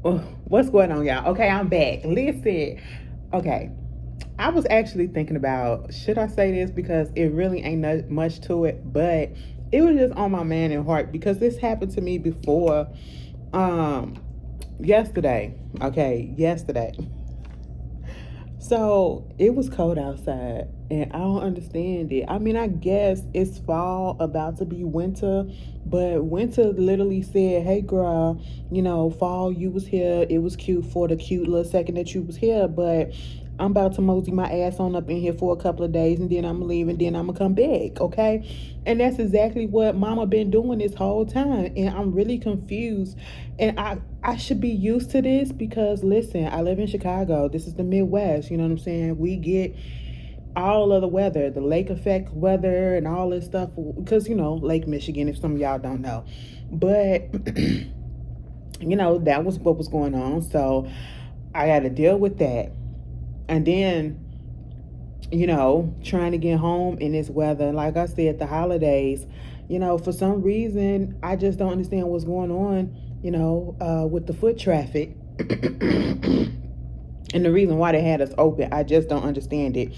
What's going on, y'all? Okay, I'm back. Listen, okay, I was actually thinking about should I say this because it really ain't much to it, but it was just on my man and heart because this happened to me before. Um, yesterday. Okay, yesterday. So it was cold outside, and I don't understand it. I mean, I guess it's fall, about to be winter, but winter literally said, "Hey, girl, fall. You was here. It was cute for the cute little second that you was here, but I'm about to mosey my ass on up in here for a couple of days, and then I'm gonna leave, and then I'm gonna come back." Okay, and that's exactly what Mama been doing this whole time, and I'm really confused. And I should be used to this because listen, I live in Chicago. This is the Midwest. You know what I'm saying? We get all of the weather, the lake effect weather, and all this stuff. Because Lake Michigan, if some of y'all don't know, but that was what was going on. So I got to deal with that, and then trying to get home in this weather. Like I said, the holidays, for some reason, I just don't understand what's going on, with the foot traffic. And the reason why they had us open, I just don't understand it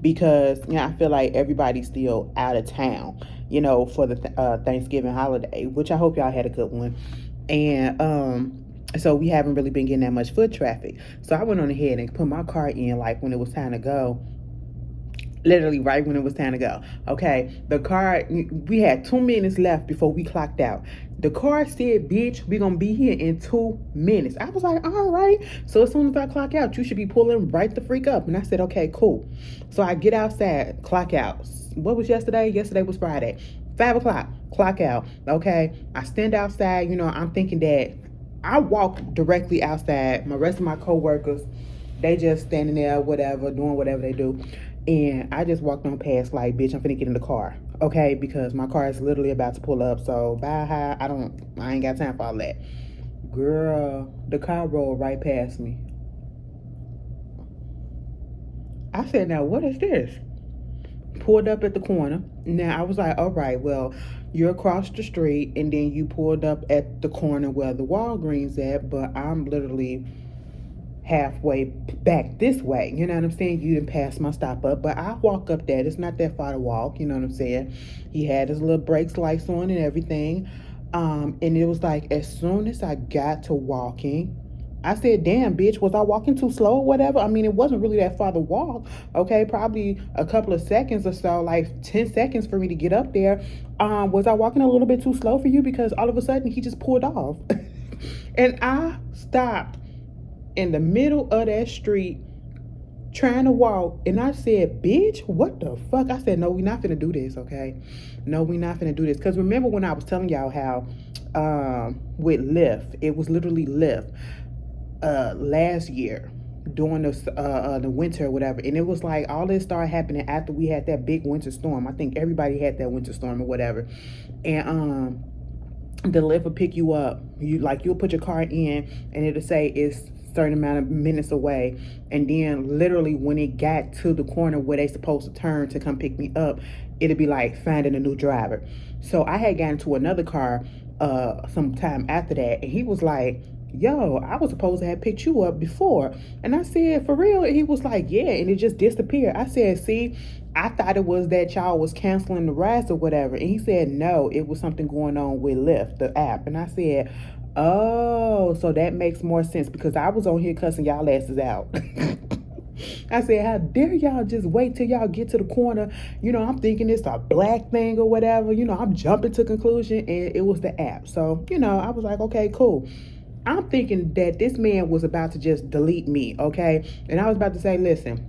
because, I feel like everybody's still out of town, for the Thanksgiving holiday, which I hope y'all had a good one. And, so we haven't really been getting that much foot traffic. So I went on ahead and put my car in like when it was time to go, literally right when it was time to go. Okay, the car, we had 2 minutes left before we clocked out. The car said, "Bitch, we gonna be here in 2 minutes." I was like, all right. So as soon as I clock out, you should be pulling right the freak up. And I said, okay, cool. So I get outside, clock out. What was yesterday? Yesterday was Friday. 5 o'clock, clock out. Okay, I stand outside. I'm thinking that I walk directly outside. My rest of my coworkers, they just standing there, whatever, doing whatever they do. And I just walked on past like, bitch, I'm finna get in the car. Okay, because my car is literally about to pull up. So bye hi. I ain't got time for all that. Girl, the car rolled right past me. I said, now what is this? Pulled up at the corner. Now I was like, all right, well, you're across the street and then you pulled up at the corner where the Walgreens at, but I'm literally halfway back this way. You know what I'm saying? You didn't pass my stop up, but I walk up there. It's not that far to walk. You know what I'm saying? He had his little brakes lights on and everything. And it was like as soon as I got to walking, I said, damn, bitch, was I walking too slow or whatever? I mean, it wasn't really that far to walk. Okay, probably a couple of seconds or so, like 10 seconds for me to get up there. Was I walking a little bit too slow for you? Because all of a sudden he just pulled off. And I stopped in the middle of that street trying to walk, and I said, bitch, what the fuck? I said, no, we not finna do this, okay? No, we not finna do this. Because remember when I was telling y'all how with Lyft, it was literally Lyft last year during the winter or whatever, and it was like all this started happening after we had that big winter storm. I think everybody had that winter storm or whatever. And the Lyft will pick you up. You'll put your car in and it'll say it's certain amount of minutes away, and then literally when it got to the corner where they supposed to turn to come pick me up, it'll be like finding a new driver. So I had gotten to another car sometime after that, and he was like, yo, I was supposed to have picked you up before. And I said, for real? And he was like, yeah, and it just disappeared. I said, see, I thought it was that y'all was canceling the rides or whatever. And he said, no, it was something going on with Lyft, the app. And I said, oh, so that makes more sense because I was on here cussing y'all asses out. I said, how dare y'all just wait till y'all get to the corner? I'm thinking it's a black thing or whatever. I'm jumping to conclusion, and it was the app. So, I was like, okay, cool. I'm thinking that this man was about to just delete me, okay? And I was about to say, listen,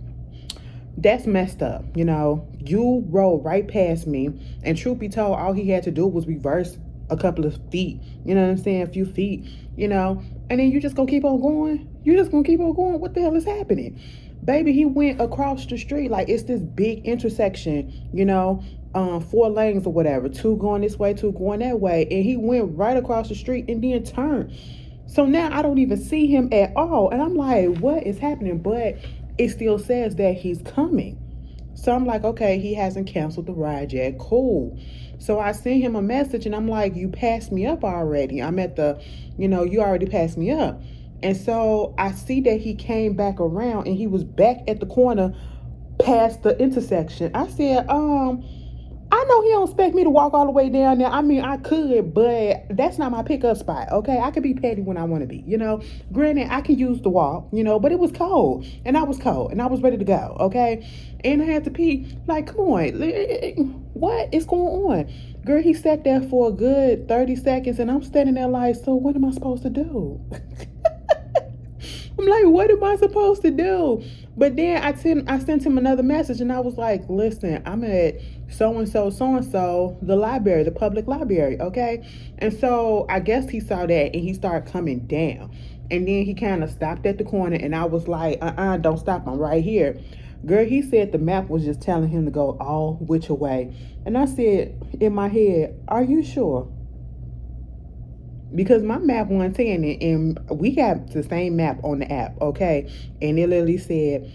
that's messed up. You rolled right past me, and truth be told, all he had to do was reverse a couple of feet, you know what I'm saying, a few feet, and then you just gonna keep on going. You just gonna keep on going. What the hell is happening? Baby, he went across the street like it's this big intersection, 4 lanes or whatever, 2 going this way, 2 going that way, and he went right across the street and then turned. So now I don't even see him at all, and I'm like, what is happening? But it still says that he's coming. So I'm like, okay, he hasn't canceled the ride yet. Cool. So I sent him a message and I'm like, you passed me up already. I'm at the, you already passed me up. And so I see that he came back around and he was back at the corner past the intersection. I said, I know he don't expect me to walk all the way down there. I mean, I could, but that's not my pickup spot, okay? I could be petty when I want to be, you know? Granted, I can use the walk, you know, but it was cold. And I was cold. And I was ready to go, okay? And I had to pee. Like, come on. What is going on? Girl, he sat there for a good 30 seconds, and I'm standing there like, so what am I supposed to do? I'm like, what am I supposed to do? But then I sent him another message, and I was like, listen, I'm at so-and-so, the library, the public library, okay? And so I guess he saw that, and he started coming down. And then he kind of stopped at the corner, and I was like, don't stop, I'm right here. Girl, he said the map was just telling him to go all which way. And I said in my head, are you sure? Because my map wasn't saying it, and we got the same map on the app, okay? And it literally said,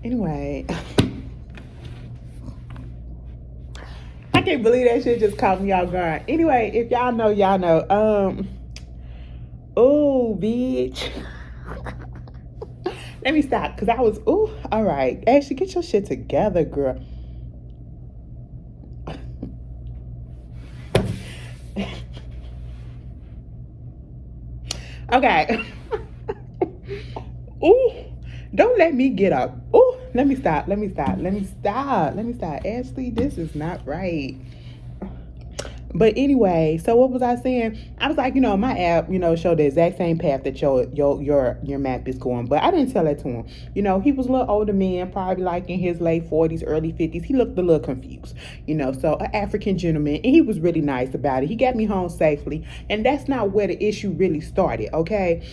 anyway, I can't believe that shit just caught me off guard. Anyway, if y'all know, y'all know. Oh, bitch. Let me stop, because I was, all right. Ashley, get your shit together, girl. Okay. Ooh, don't let me get up. Ooh, let me stop. Ashley, this is not right. But anyway, so what was I saying? I was like, my app, showed the exact same path that your map is going. But I didn't tell that to him. He was a little older man, probably like in his late 40s, early 50s. He looked a little confused, so an African gentleman. And he was really nice about it. He got me home safely. And that's not where the issue really started, okay?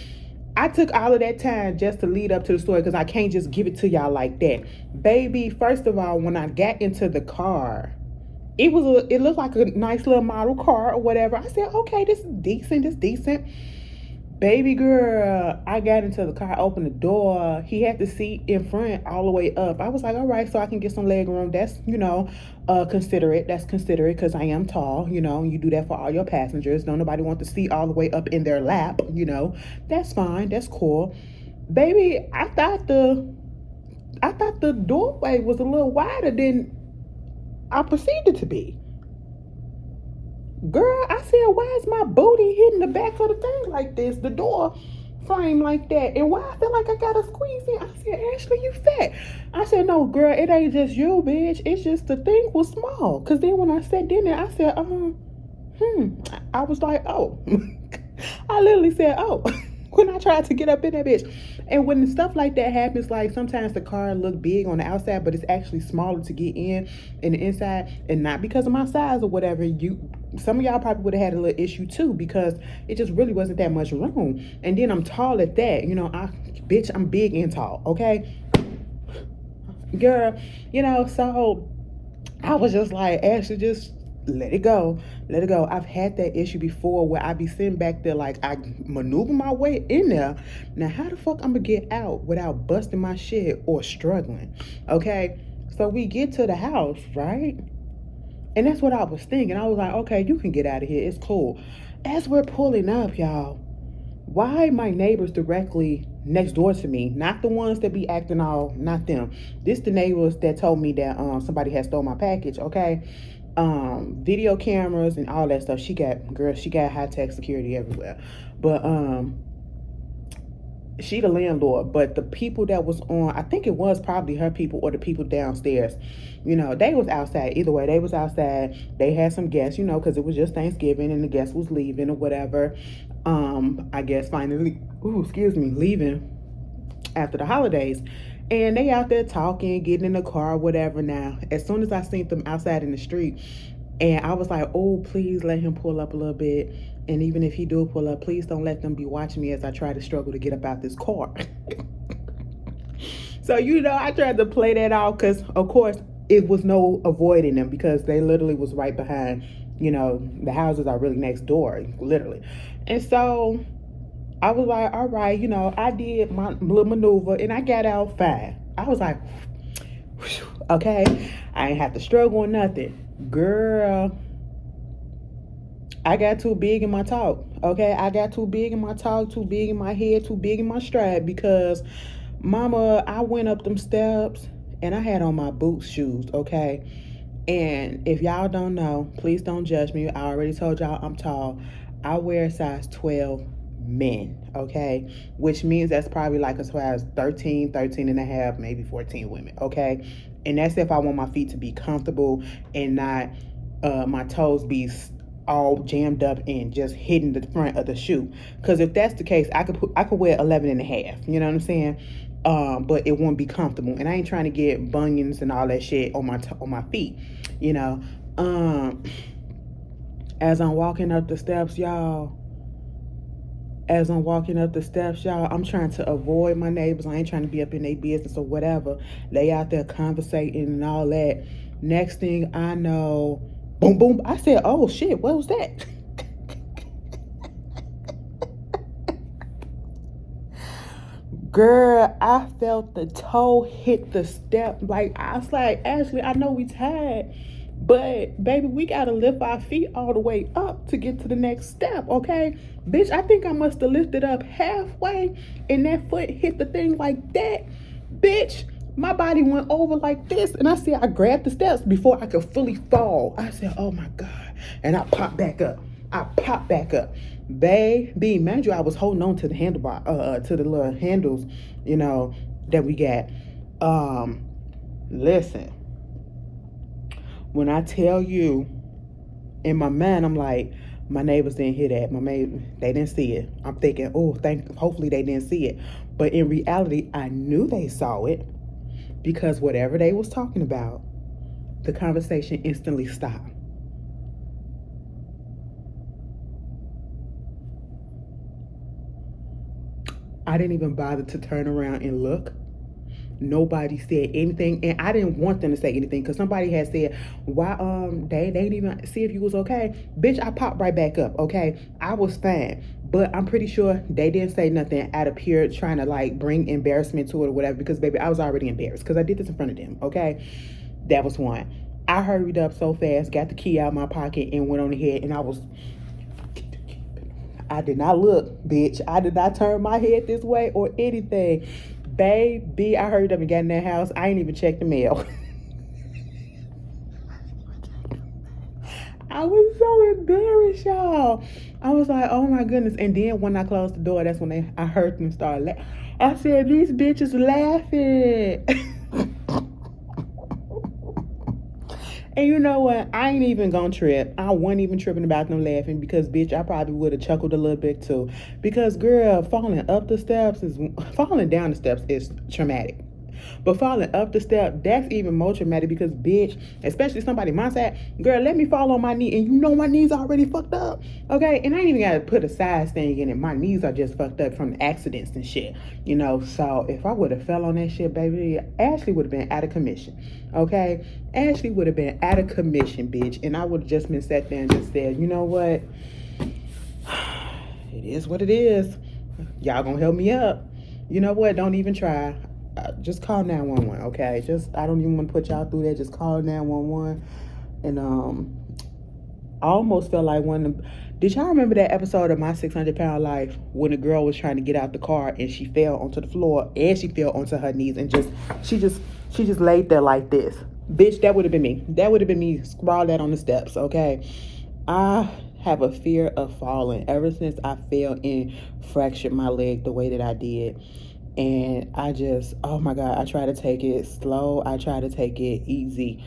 I took all of that time just to lead up to the story because I can't just give it to y'all like that. Baby, first of all, when I got into the car, it looked like a nice little model car or whatever. I said, okay, this is decent. Baby girl, I got into the car, opened the door. He had the seat in front all the way up. I was like, all right, so I can get some leg room. That's, considerate. That's considerate because I am tall, you do that for all your passengers. Don't nobody want the seat all the way up in their lap, That's fine. That's cool. Baby, I thought the doorway was a little wider than I proceeded to be. Girl, I said, why is my booty hitting the back of the thing like this? The door frame like that. And why I feel like I gotta squeeze in? I said, Ashley, you fat. I said, no, girl, it ain't just you, bitch. It's just the thing was small. Because then when I sat down there, I said, I was like, oh. I literally said, oh. When I tried to get up in that bitch. And when stuff like that happens, like sometimes the car look big on the outside, but it's actually smaller to get in the inside, and not because of my size or whatever. Some of y'all probably would have had a little issue too, because it just really wasn't that much room. And then I'm tall at that, I'm big and tall, okay? Girl, so I was just like, Ashley, just let it go. I've had that issue before where I be sitting back there like I maneuver my way in there. Now, how the fuck I'm gonna get out without busting my shit or struggling? Okay, so we get to the house, right? And that's what I was thinking. I was like, okay, you can get out of here. It's cool. As we're pulling up, y'all, why my neighbors directly next door to me, not the ones that be acting all, not them. This the neighbors that told me that somebody had stole my package, okay? Video cameras and all that stuff. She got high-tech security everywhere. But she the landlord, but the people that was on, I think it was probably her people or the people downstairs, they was outside. Either way, they was outside. They had some guests, because it was just Thanksgiving and the guests was leaving or whatever. I guess finally, leaving after the holidays. And they out there talking, getting in the car, whatever. Now, as soon as I seen them outside in the street, and I was like, oh, please let him pull up a little bit. And even if he do pull up, please don't let them be watching me as I try to struggle to get up out this car. So, I tried to play that out because, of course, it was no avoiding them because they literally was right behind, the houses are really next door, literally. And so I was like, all right, I did my little maneuver and I got out fine. I was like, Okay, I ain't have to struggle or nothing. Girl, I got too big in my talk. Okay, I got too big in my talk, too big in my head, too big in my stride because, mama, I went up them steps and I had on my boots shoes. Okay, and if y'all don't know, please don't judge me. I already told y'all I'm tall. I wear a size 12 men, okay? Which means that's probably like a size 13, 13 and a half, maybe 14 women, okay? And that's if I want my feet to be comfortable and not my toes be all jammed up and just hitting the front of the shoe. Because if that's the case, I could wear 11 and a half. You know what I'm saying? But it won't be comfortable, and I ain't trying to get bunions and all that shit on my feet. You know, as I'm walking up the steps, y'all. As I'm walking up the steps, y'all, I'm trying to avoid my neighbors. I ain't trying to be up in their business or whatever. They out there conversating and all that. Next thing I know, boom, boom. I said, oh shit, what was that? Girl, I felt the toe hit the step. Like, I was like, Ashley, I know we tired, but baby, we gotta lift our feet all the way up to get to the next step, okay? Bitch, I think I must have lifted up halfway and that foot hit the thing like that. Bitch, my body went over like this, and I said I grabbed the steps before I could fully fall. I said, oh my God. And I popped back up. I popped back up. Baby, mind you, I was holding on to the handlebar, to the little handles, you know, that we got. Listen, when I tell you, in my mind, I'm like, my neighbors didn't hear that. They didn't see it. I'm thinking, oh, hopefully they didn't see it. But in reality, I knew they saw it because whatever they was talking about, the conversation instantly stopped. I didn't even bother to turn around and look. Nobody said anything, and I didn't want them to say anything because somebody had said, why they didn't even see if you was okay. Bitch, I popped right back up, okay? I was fine. But I'm pretty sure they didn't say nothing out of pure trying to like bring embarrassment to it or whatever, because baby, I was already embarrassed because I did this in front of them, okay? That was one. I hurried up so fast, got the key out of my pocket and went on ahead, and I did not look, bitch. I did not turn my head this way or anything. Baby, I hurried up and got in that house. I ain't even checked the mail. I was so embarrassed, y'all. I was like, oh my goodness. And then when I closed the door, that's when I heard them start laughing. I said, these bitches laughing. And you know what? I ain't even gonna trip. I wasn't even tripping about them laughing because, bitch, I probably would have chuckled a little bit too. Because, girl, falling down the steps is traumatic. But falling up the step, that's even more traumatic because, bitch, especially somebody my side, girl, let me fall on my knee, and you know my knees already fucked up, okay? And I ain't even got to put a size thing in it. My knees are just fucked up from accidents and shit, you know? So if I would have fell on that shit, baby, Ashley would have been out of commission, okay? Ashley would have been out of commission, bitch, and I would have just been sat there and just said, you know what? It is what it is. Y'all gonna help me up. You know what? Don't even try. Just call 911, okay? I don't even want to put y'all through that. Just call 911. And I almost felt like did y'all remember that episode of My 600-Pound Life when the girl was trying to get out the car and she fell onto the floor and she fell onto her knees and she just laid there like this? Bitch, that would have been me. That would have been me sprawled out on the steps, okay? I have a fear of falling ever since I fell and fractured my leg the way that I did. And oh my God, I try to take it slow. I try to take it easy.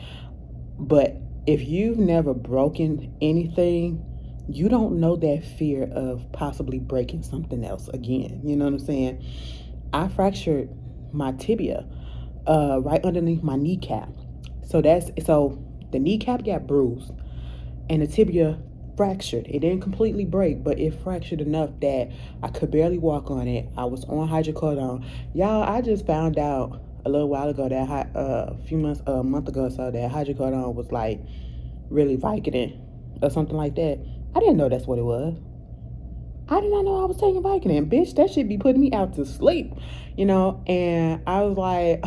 But if you've never broken anything, you don't know that fear of possibly breaking something else again. You know what I'm saying? I fractured my tibia right underneath my kneecap. So the kneecap got bruised and the tibia fractured. It didn't completely break, but it fractured enough that I could barely walk on it. I was on hydrocodone. Y'all, I just found out a little while ago that a month ago or so, that hydrocodone was like really Vicodin or something like that. I didn't know that's what it was. I did not know I was taking Vicodin. Bitch, that should be putting me out to sleep, you know? And I was like,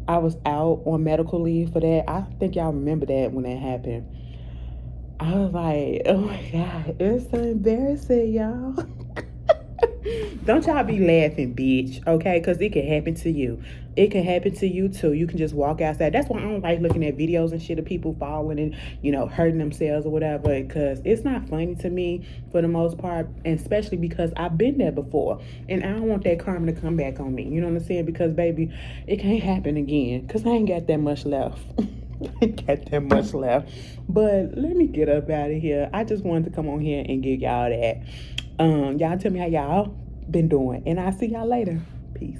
I was out on medical leave for that. I think y'all remember that when that happened. I was like, oh my God, it's so embarrassing, y'all. Don't y'all be laughing, bitch, okay? Because it can happen to you. It can happen to you too. You can just walk outside. That's why I don't like looking at videos and shit of people falling and, hurting themselves or whatever. Because it's not funny to me for the most part. And especially because I've been there before. And I don't want that karma to come back on me. You know what I'm saying? Because, baby, it can't happen again. Because I ain't got that much left. Got that much left. But let me get up out of here. I just wanted to come on here and give y'all that. Y'all tell me how y'all been doing, and I'll see y'all later. Peace.